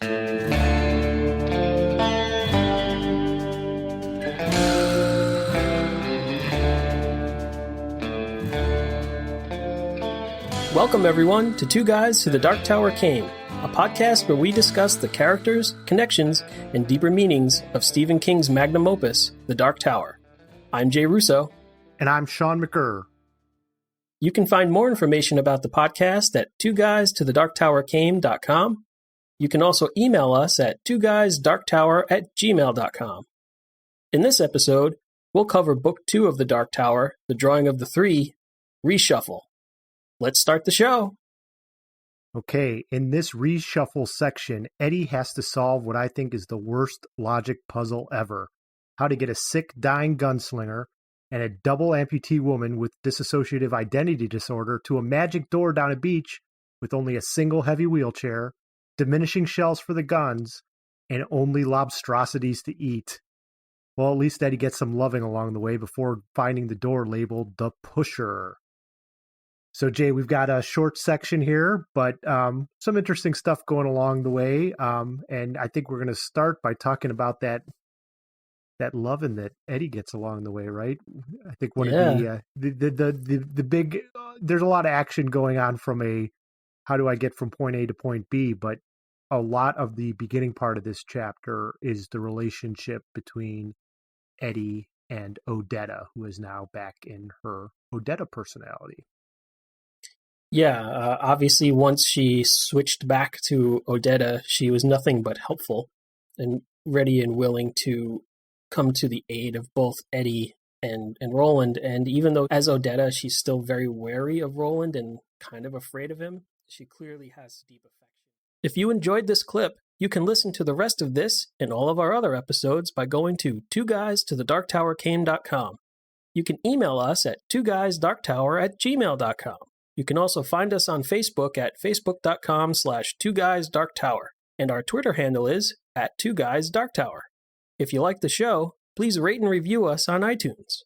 Welcome, everyone, to Two Guys to the Dark Tower Came, a podcast where we discuss the characters, connections, and deeper meanings of Stephen King's magnum opus, The Dark Tower. I'm Jay Russo. And I'm Sean McGurr. You can find more information about the podcast at twoguystothedarktowercame.com. You can also email us at twoguysdarktower@gmail.com. In this episode, we'll cover Book 2 of The Dark Tower, The Drawing of the Three, Reshuffle. Let's start the show. Okay, in this reshuffle section, Eddie has to solve what I think is the worst logic puzzle ever. How to get a sick, dying gunslinger and a double amputee woman with dissociative identity disorder to a magic door down a beach with only a single heavy wheelchair, diminishing shells for the guns, and only lobstrosities to eat. Well, at least Eddie gets some loving along the way before finding the door labeled The Pusher. So, Jay, we've got a short section here, but some interesting stuff going along the way. And I think we're going to start by talking about that loving that Eddie gets along the way, right? I think one of the big there's a lot of action going on from how do I get from point A to point B, but a lot of the beginning part of this chapter is the relationship between Eddie and Odetta, who is now back in her Odetta personality. Yeah, obviously once she switched back to Odetta, she was nothing but helpful and ready and willing to come to the aid of both Eddie and Roland. And even though as Odetta, she's still very wary of Roland and kind of afraid of him, she clearly has deep affection. If you enjoyed this clip, you can listen to the rest of this and all of our other episodes by going to twoguystothedarktowercame.com. You can email us at twoguysdarktower@gmail.com. You can also find us on Facebook at facebook.com/twoguysdarktower, and our Twitter handle is @twoguysdarktower. If you like the show, please rate and review us on iTunes.